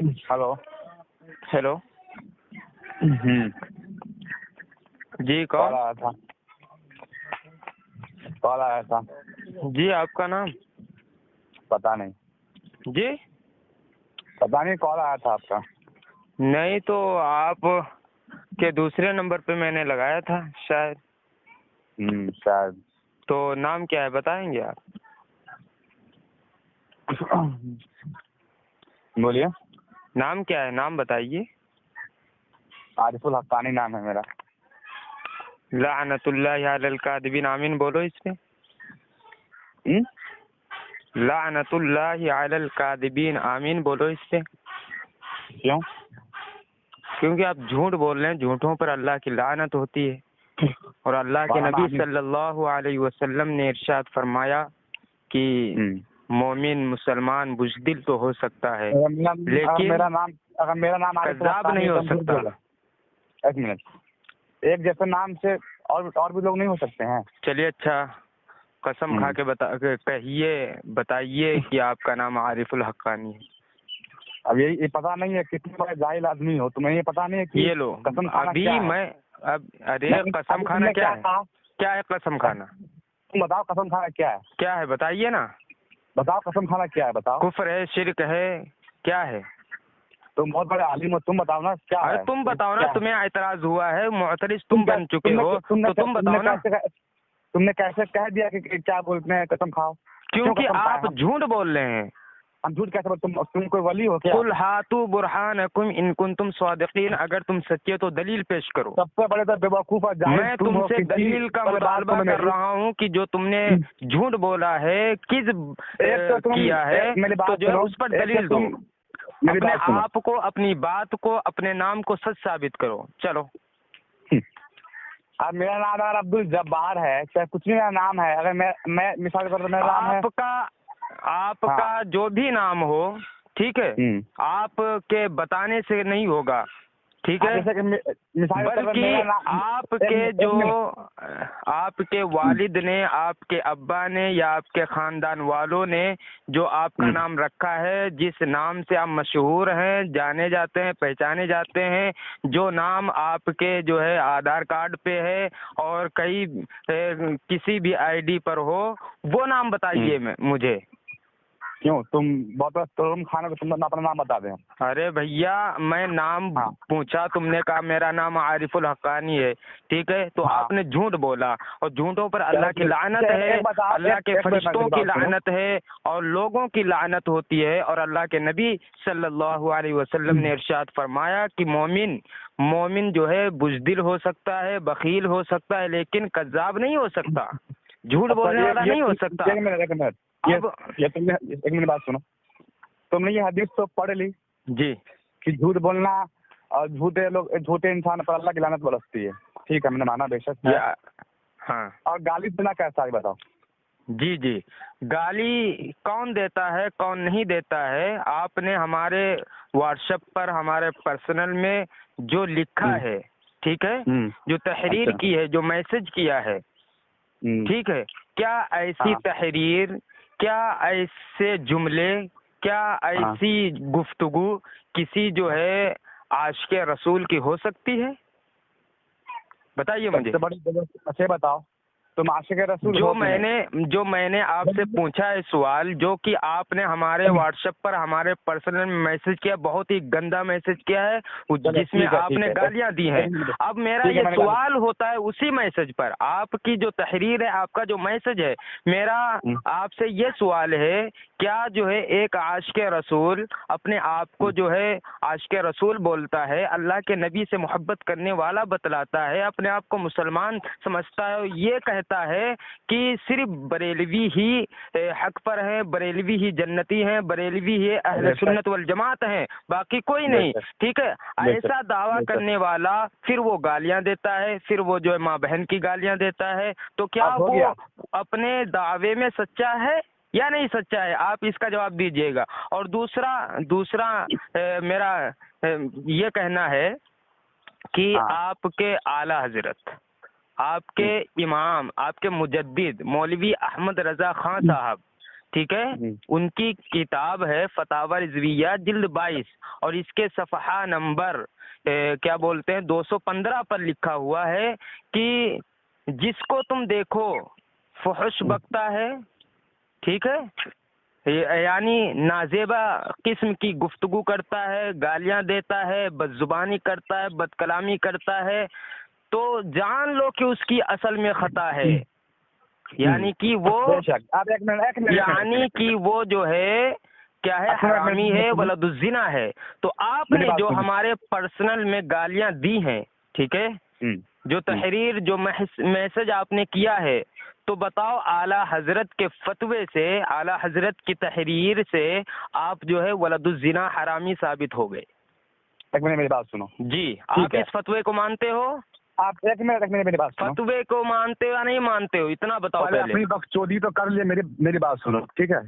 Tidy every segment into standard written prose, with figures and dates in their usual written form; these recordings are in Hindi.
हेलो। हेलो। हम्म। जी कॉल कौन? आया था। कॉल आया था। जी आपका नाम? पता नहीं। जी पता नहीं, कॉल आया था आपका। नहीं, तो आप के दूसरे नंबर पे मैंने लगाया था शायद। शायद। तो नाम क्या है बताएंगे आप? बोलिए। नाम क्या है, नाम बताइए। आरिफुल हक्कानी नाम है मेरा। लानतुल्लाहि अलल कादिबीन, आमीन बोलो इस पे। लानतुल्लाहि अलल कादिबीन, आमीन बोलो इस पे। क्यों? क्योंकि आप झूठ बोल रहे हैं, झूठों पर अल्लाह की लानत होती है। और अल्लाह के नबी सल्लल्लाहु अलैहि वसल्लम ने इरशाद फरमाया कि मोमिन मुसलमान बुज़दिल तो हो सकता है लेकिन मेरा नाम कज़्ज़ाब नहीं हो सकता। एक मिनट, एक जैसे नाम से और भी लोग नहीं हो सकते हैं? चलिए अच्छा, कसम खा के बताइए कि आपका नाम आरिफुल हक्कानी है। अब ये पता नहीं है, कितने बड़े जाहिल आदमी हो, तुम्हें ये पता नहीं है कि ये लो कसम खाना अभी क्या है? मैं अब अरे कसम खाना क्या है? क्या है कसम खाना? तुम बताओ, कसम खाना क्या है? क्या है बताइए ना। बताओ कसम खाना क्या है, बताओ। कुफ्र है, शिरक है, क्या है? तुम बहुत बड़े आलिम हो, तुम बताओ ना क्या अरे है? तुम बताओ ना, तुम्हें एतराज हुआ है, मुअतरिज तुम बन चुके हो, तो तुम बताओ ना। तुमने कैसे कह दिया कि क्या बोलते हैं कसम खाओ? क्योंकि आप झूठ बोल रहे हैं। हम झूठ कैसे? तुम कोई वली हो क्या? कुल हातु बुरहानकुम इन कुंतुम सादिकीन, अगर तुम सच्चे तो दलील पेश करो। सबसे बड़े तो बेवकूफ है, जाहिल मैं तुम हो तुमसे कि दलील का मुतालबा कर रहा हूँ कि जो तुमने झूठ बोला है, किज़्ब किया है, तो जो है उस पर दलील दो। अपने आप को, अपनी बात को, अपने नाम को सच साबित करो। चलो। अब मेरा नाम अगर अब्दुल जब्बार है, चाहे कुछ भी मेरा नाम है, अगर मैं मिसाल कर मेरा नाम है आपका जो भी नाम हो, ठीक है, आपके बताने से नहीं होगा, ठीक है, बल्कि आपके वालिद ने, आपके अब्बा ने या आपके खानदान वालों ने जो आपका नाम रखा है, जिस नाम से आप मशहूर हैं, जाने जाते हैं, पहचाने जाते हैं, जो नाम आपके जो है आधार कार्ड पे है और कई किसी भी आईडी पर हो, वो नाम बताइए मुझे। क्यों? तुम खाना को तुम अपना नाम बता दें। अरे भैया, मैं नाम पूछा, तुमने कहा मेरा नाम आरिफुल हक्कानी है, ठीक है, तो आपने झूठ बोला, और झूठों पर अल्लाह की लानत है, अल्लाह के फरिश्तों की लानत है और लोगों की लानत होती है। और अल्लाह के नबी सल्लल्लाहु अलैहि वसल्लम ने इरशाद फरमाया कि मोमिन जो है बुज़दिल हो सकता है, बखील हो सकता है, लेकिन कज़्ज़ाब नहीं हो सकता, झूठ बोलने वाला नहीं हो सकता। ये तुमने एक मिनट बात सुनो। तुमने ये हदीस तो पढ़ ली जी कि झूठ बोलना और झूठे इंसान पर अल्लाह की लानत बरसती है। ठीक है, मैंने माना बेशक है। हाँ। और गाली देना कैसा है बताओ? जी, गाली कौन देता है, कौन नहीं देता है? आपने हमारे व्हाट्सएप पर, हमारे पर्सनल में जो लिखा है, ठीक है, जो तहरीर की है, जो मैसेज किया है, ठीक है, क्या ऐसी तहरीर, क्या ऐसे जुमले, क्या ऐसी गुफ्तगू किसी जो है आशिक़े रसूल की हो सकती है? बताइए मुझे। अच्छे बताओ, तुम आशिक़े रसूल जो मैंने आपसे पूछा है सवाल, जो कि आपने हमारे व्हाट्सएप पर, हमारे पर्सनल में मैसेज किया, बहुत ही गंदा मैसेज किया है, जिसमें आपने गालियां दी हैं। अब मेरा ये सवाल होता है उसी मैसेज पर, आपकी जो तहरीर है, आपका जो मैसेज है, मेरा आपसे ये सवाल है, क्या जो है एक आशिक़े रसूल अपने आप को जो है आशिक़े रसूल बोलता है, अल्लाह के नबी से मोहब्बत करने वाला बतलाता है, अपने आप को मुसलमान समझता है, ये कहता है कि सिर्फ बरेलवी ही हक पर है, बरेलवी ही जन्नती हैं, बरेलवी ही अहले सुन्नत वल जमात हैं, बाकी कोई नहीं, ठीक है, ऐसा दावा करने वाला फिर वो गालियां देता है, फिर वो जो है माँ बहन की गालियां देता है, तो क्या वो अपने दावे में सच्चा है या नहीं सच्चा है? आप इसका जवाब दीजिएगा। और दूसरा मेरा ये कहना है कि आपके आला हजरत, आपके इमाम, आपके मुजद्दिद मौलवी अहमद रजा खान साहब, ठीक है, उनकी किताब है फतावा रिजविया जिल्द 22 और इसके सफ़हा नंबर क्या बोलते हैं 215 पर लिखा हुआ है कि जिसको तुम देखो फुहश बकता है, ठीक है, यानी नाजेबा किस्म की गुफ्तगू करता है, गालियां देता है, बदजुबानी करता है, बदकलामी करता है, तो जान लो कि उसकी असल में खता है, यानी कि वो यानी कि वो जो है क्या है, हरामी है, वलदुज़्ज़िना है। तो आपने जो हमारे पर्सनल में गालियां दी हैं, ठीक है, जो तहरीर जो मैसेज आपने किया है, तो बताओ आला हजरत के फतवे से, आला हजरत की तहरीर से आप जो है वलदुज़्ज़िना हरामी साबित हो गए। एक मिनट मेरी बात सुनो जी, आप इस फतवे को मानते हो? आप एक मिनट मेरी बात सुनो। फतवे को मानते हो या नहीं मानते हो, इतना बताओ पहले। अपनी बकचोदी तो कर लिए, मेरी बात सुनो, ठीक है।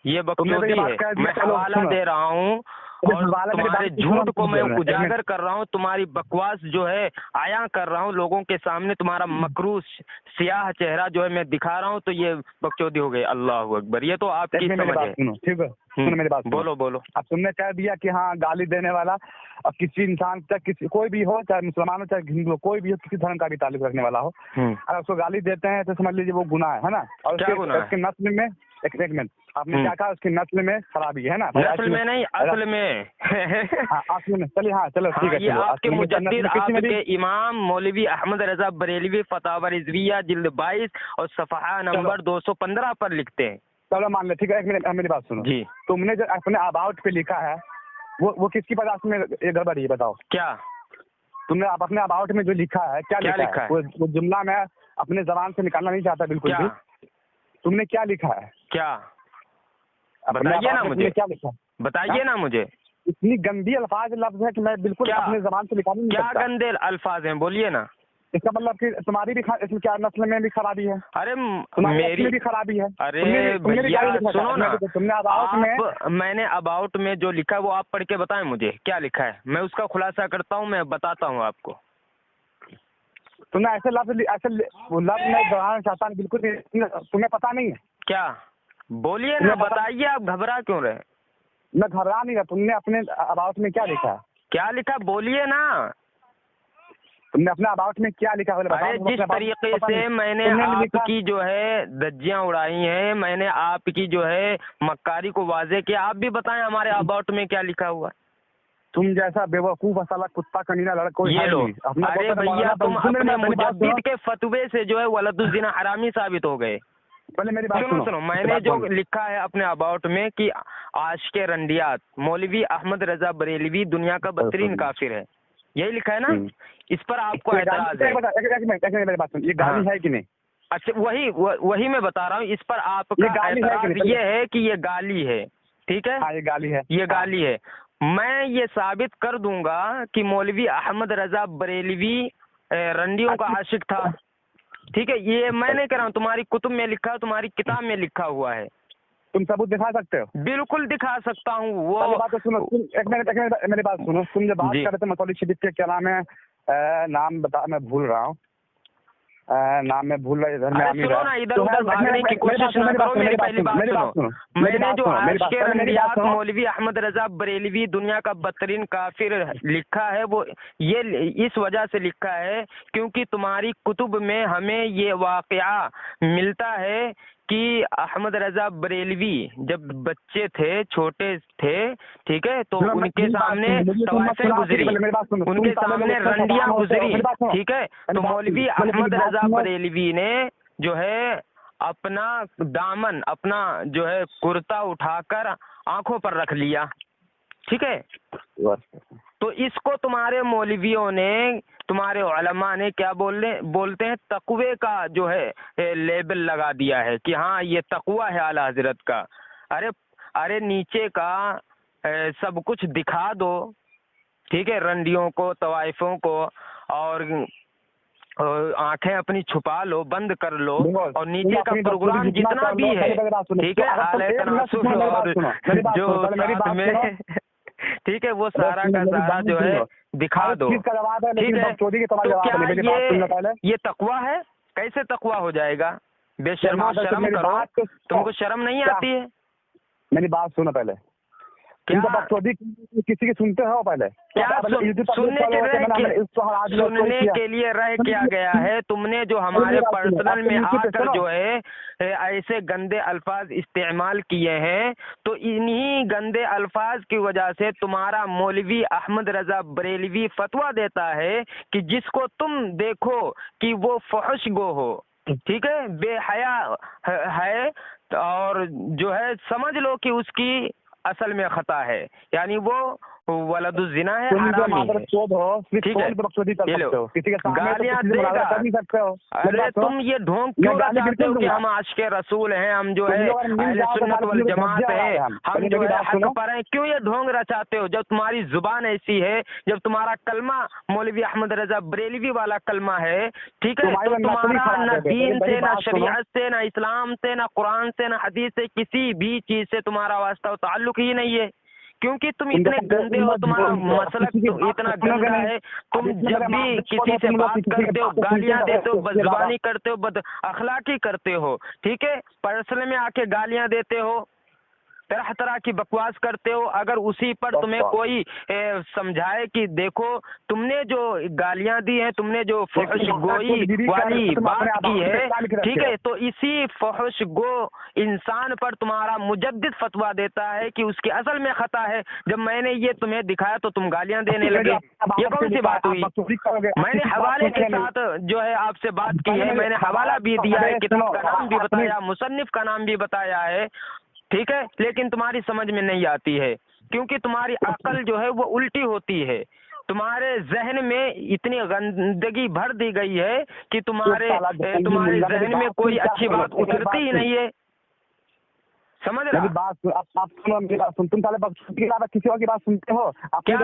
ये बकचोदी है, मैं हवाला दे रहा हूँ और तुम्हारे झूठ को मैं उजागर कर रहा हूँ, तुम्हारी बकवास जो है आया कर रहा हूँ लोगों के सामने, तुम्हारा मकरूस सियाह चेहरा जो है मैं दिखा रहा हूँ, तो ये बकचोदी हो गई। अल्लाह अकबर, ये तो आपकी समझ है। ठीक है, सुनो मेरी बात, बोलो। अब तुमने कह दिया कि हाँ गाली देने वाला अब किसी इंसान, चाहे किसी कोई भी हो, चाहे मुसलमान हो चाहे हिंदू हो, कोई भी हो, किसी धर्म का भी ताल्लुक रखने वाला हो, अगर उसको गाली देते हैं तो समझ लीजिए वो गुनाह है ना। और उसके नस्ल में एक मिनट, आपने क्या कहा, उसकी नस्ल में खराबी है ना? नस्ल में नहीं, असल में। असल में, चलिए, हाँ चलो ठीक है। ये आपके मुजद्दिद, आपके इमाम मौलवी अहमद रजा बरेलवी फतावा रिजविया जिल्द 22 और सफ़हा नंबर 215 पर लिखते हैं। चलो मान ले, ठीक है। एक मिनट मेरी बात सुनो जी। तुमने जो अपने अबाउट पे लिखा है वो किसकी वजह में ये गड़बड़ है, बताओ। क्या तुमने अपने अबाउट में जो लिखा है, क्या लिखा है? वो जुमला मैं अपने जबान से निकालना नहीं चाहता बिल्कुल भी। तुमने क्या लिखा है? क्या बताइए ना मुझे, क्या लिखा, बताइए ना मुझे। इतनी गंदी लफ्ज है कि मैं बिल्कुल अपने जबान से निकाल नहीं सकता। क्या गंदे अल्फाज हैं, बोलिए ना। इसका मतलब कि तुम्हारी भी इसमें क्या नस्ल में भी खराबी है? अरे मेरी भी खराबी है। अरे भैया सुनो ना, तुमने अबाउट में, मैंने अबाउट में जो लिखा है वो आप पढ़ के बताएं मुझे क्या लिखा है, मैं उसका खुलासा करता हूँ, मैं बताता हूँ आपको। तुमने ऐसे लफ्ज मैं दोहराना चाहता हूँ बिल्कुल, तुम्हें पता नहीं है क्या? बोलिए ना, बताइए, आप घबरा क्यों रहे? मैं घबरा नहीं रहा। तुमने अपने अबाउट में क्या लिखा है? क्या लिखा, बोलिए ना। तुमने अपने अबाउट में क्या लिखा? अरे जिस तरीके से मैंने आपकी जो है धज्जियां उड़ाई हैं, मैंने आपकी जो है मक्कारी को वाजे किया, आप भी बताएं हमारे अबाउट में क्या लिखा हुआ। तुम जैसा बेवकूफ साला कुत्ता कमीना लड़का ये लो। अरे भैया तुम अपने मुजद्दिद के फतवे से जो है वलदुज़्ज़िना हरामी साबित हो गए। पहले मेरी बात सुनो, मैंने जो लिखा है अपने अबाउट में कि आशिक़े रंडियात मौलवी अहमद रजा बरेलवी दुनिया का बदतरीन काफिर है, यही लिखा है ना? इस पर आपको एतराज है? ये गाली है कि नहीं? अच्छा, वही मैं बता रहा हूँ। इस पर आपका एतराज ये है कि ये गाली है, ठीक है? ये गाली है, ये गाली है। मैं ये साबित कर दूंगा कि मौलवी अहमद रजा बरेलवी रंडियों का आशिक था, ठीक है? ये मैं नहीं कह रहा हूँ, तुम्हारी कुतुब में लिखा है, तुम्हारी किताब में लिखा हुआ है। तुम सबूत दिखा सकते हो? बिल्कुल दिखा सकता हूँ। वो बात तो सुनो, एक मिनट मेरी बात सुनो। तुम जब बात कर रहे थे मौलवी शरीफ के, क्या नाम है, नाम बता, मैं भूल रहा हूँ नाम, में भूल रहा। इधर में सुनो ना, इधर उधर भागने की कोशिश ना करो। मेरी पहली बात सुनो। मैंने जो आशिक़े रंडियात मौलवी अहमद रजा बरेलवी दुनिया का बदतरीन काफिर लिखा है, वो ये इस वजह से लिखा है क्योंकि तुम्हारी कुतुब में हमें ये वाक़या मिलता है कि अहमद रजा बरेलवी जब बच्चे थे, छोटे थे, ठीक है, तो उनके सामने तवाइफें गुजरी, उनके सामने रंडियां गुजरी, ठीक है, तो मौलवी अहमद रजा बरेलवी ने जो है अपना दामन, अपना जो है कुर्ता उठाकर आंखों पर रख लिया, ठीक है? तो इसको तुम्हारे मौलवियों ने, तुम्हारे उलमा ने क्या बोलते हैं, तकवे का जो है लेबल लगा दिया है कि हाँ ये तकवा है आला हजरत का। अरे नीचे का सब कुछ दिखा दो, ठीक है, रंडियों को, तवाइफों को, और आंखें अपनी छुपा लो, बंद कर लो, और नीचे का प्रोग्राम जितना भी है, ठीक है, आले तनासुर और जो में, ठीक है, वो सारा का सारा जो है दिखा दो, ठीक है? तो क्या ये तकवा है? कैसे तकवा हो जाएगा? बेशर्मा, शर्म करो, तुमको शर्म नहीं आती है? मेरी बात सुनो पहले। क्या किसी की सुनते हो पहले? क्या सुनने के लिए रह किया गया है? तुमने जो हमारे पर्सनल में आकर जो है ऐसे गंदे अल्फाज इस्तेमाल किए हैं, तो इन्हीं गंदे अल्फाज की वजह से तुम्हारा मौलवी अहमद रजा बरेलवी फतवा देता है कि जिसको तुम देखो कि वो फहश गो हो, ठीक है, बेहया है, और जो है समझ लो कि उसकी असल में खता है, यानी वो वलदुज़िना है, हरामी है। ठीक है, गालियाँ देगा। अरे तुम ये ढोंग क्यों रचाते हो कि हम आशिक़े रसूल हैं, हम जो है अहले सुन्नत वल जमात हैं, हम जो है हक पर हैं? क्यों ये ढोंग रचाते हो जब तुम्हारी जुबान ऐसी है, जब तुम्हारा कलमा मौलवी अहमद रजा बरेलवी वाला कलमा है, ठीक है, तो तुम्हारा न दीन से, न शरीयत से, न इस्लाम से, न कुरान से, न हदीस से, किसी भी चीज से तुम्हारा वास्ता ताल्लुक ही नहीं है, क्योंकि तुम इतने गंदे हो, तुम्हारा मसलक तो इतना गंदा है। तुम जब भी किसी से बात करते हो गालियां देते हो, बदजुबानी करते हो, बद अखलाकी करते हो, ठीक है, पर्सनल में आके गालियां देते हो, तरह तरह की बकवास करते हो। अगर उसी पर तुम्हें कोई समझाए कि देखो तुमने जो गालियां दी हैं, तुमने जो फहश गोई वाली बात की है, ठीक है, तो इसी फहश गो इंसान पर तुम्हारा मुजद्दिद फतवा देता है कि उसकी असल में खता है। जब मैंने ये तुम्हें दिखाया तो तुम गालियां देने लगे, ये कौन सी बात हुई? मैंने हवाले के साथ जो है आपसे बात की है, मैंने हवाला भी दिया है, किताब का नाम भी बताया, मुसन्निफ का नाम भी बताया है, ठीक है, लेकिन तुम्हारी समझ में नहीं आती है, क्योंकि तुम्हारी अक्ल जो है वो उल्टी होती है। तुम्हारे जहन में इतनी गंदगी भर दी गई है कि तुम्हारे जहन में कोई अच्छी बात उतरती ही नहीं है। समझ रहा? बात आप सुनो, मेरी बात सुन। तुम साले किसी और की बात सुनते हो? क्या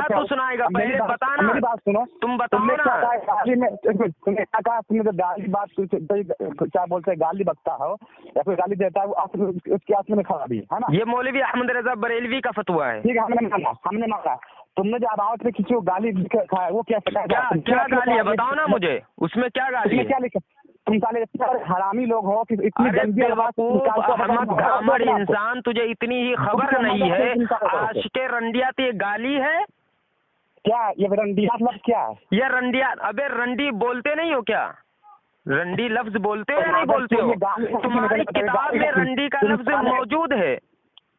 तू सुनाएगा? पहले बताना, मेरी बात सुनो, तुम बताओ ना। तुमने क्या कहा? तुमने जो गाली बात क्या बोलते हैं, गाली बकता हो या फिर गाली देता है, वो उसकी आत्मा में खराबी है ना? ये मौलवी अहमद रजा बरेलवी का फतवा है। ठीक है, हमने माना। तुमने जो आवाज में किसी को गाली खाया, वो क्या गाली है? बताओ ना मुझे, उसमें क्या गाली है? क्या लिखा? तुम साले हरामी लोग हो कि इतनी गंदी अहमद इंसान, तुझे इतनी ही खबर नहीं है आशिक़े रंडियात ये गाली है क्या? ये रंडियात लफ्ज़ क्या है? ये रंडियात, अबे रंडी बोलते नहीं हो क्या? रंडी लफ्ज बोलते हो या नहीं बोलते हो? तुम्हारी किताब में रंडी का लफ्ज मौजूद है।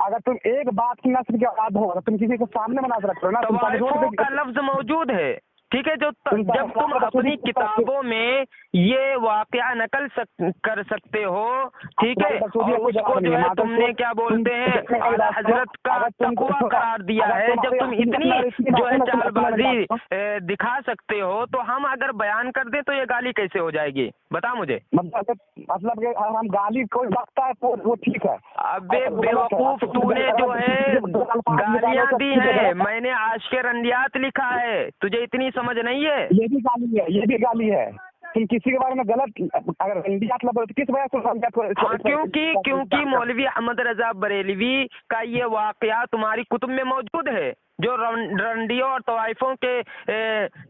अगर तुम एक बात की नस्ल की औलाद हो, तुम किसी को सामने बना सकते हो ना, तवाइफों का लफ्ज मौजूद है, ठीक है, जब तुम अपनी किताबों में ये वाकया नकल कर सकते हो, ठीक है, और उसको जो है तुमने क्या बोलते हैं आला हजरत का तकवा करार दिया है, जब तुम इतनी जो है चालबाजी दिखा सकते हो, तो हम अगर बयान कर दें तो ये गाली कैसे हो जाएगी? बता मुझे। मतलब हम गाली कोई बकता है तो वो ठीक है। अबे बेवकूफ, तूने जो है गालियां दी है, मैंने आशिक़े रंडियात लिखा है, तुझे इतनी समझ नहीं है? ये भी गाली है, ये भी गाली है। तुम किसी के बारे में गलत अगर रंडियात लफ्ज़ तो किस वजह से? क्योंकि मौलवी अहमद रजा बरेलवी का ये वाकया तुम्हारी कुतुब में मौजूद है, जो रंडियों और तवाइफों के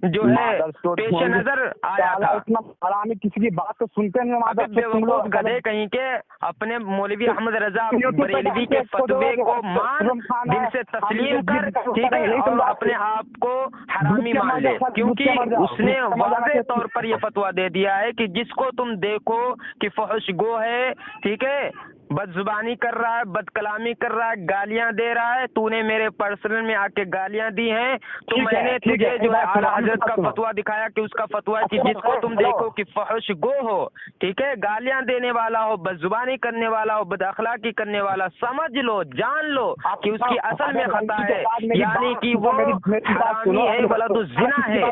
जो है पेश नजर आया था। किसी की बात तो सुनते नहीं, गधे कहीं के अपने मौलवी अहमद रजा बरेलवी के फतवे को मान, दिल से तस्लीम कर, ठीक है, और अपने आप को हरामी मान ले, क्योंकि उसने वाज़ेह तौर पर यह फतवा दे दिया है कि जिसको तुम देखो कि फहश गो है, ठीक है, बदजुबानी कर रहा है, बदकलामी कर रहा है, गालियां दे रहा है, तूने मेरे पर्सनल में आके गालियां दी हैं, तो मैंने तुझे जो है आला हजरत का फतवा दिखाया कि उसका फतवा है कि जिसको तुम देखो कि फहश गो हो, ठीक है, गालियां देने वाला हो, बदजुबानी करने वाला हो, बदअखलाकी करने वाला, समझ लो, जान लो कि उसकी असल में खता है, यानी कि वो हरामी है, वलदुज़िना है,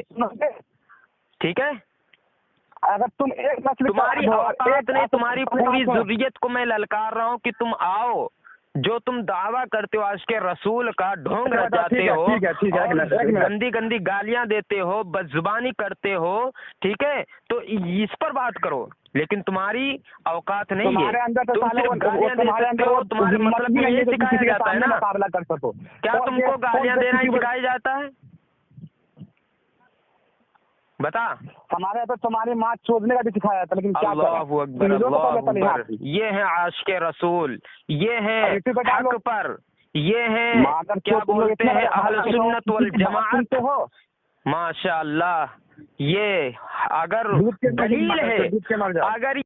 ठीक है। अगर तुम एक नस्ल तुम्हारी औकात नहीं, तुम्हारी पूरी ज़ुर्रियत को मैं ललकार रहा हूँ कि तुम आओ, जो तुम दावा करते हो आशिक़े रसूल का, ढोंग रचाते हो, गंदी गंदी गालियां देते हो, बदजुबानी करते हो, ठीक है, तो इस पर बात करो, लेकिन तुम्हारी औकात नहीं है, तुम सिर्फ गालियां दे सकते हो। तुम्हारे मतलब में ये सिखाया जाता है ना, क्या तुमको गालियां देना ही सिखाया जाता है? बता। हमारे यहाँ तो तुम्हारी माँ चोदने का भी सिखाया था, लेकिन क्या अल्लाहु अकबर, अल्लाहु अकबर। ये है आशिक रसूल, ये है हक पर, ये है क्या बोलते हैं अहले सुन्नत वल जमाअत। माशाअल्लाह, ये अगर दलील है, अगर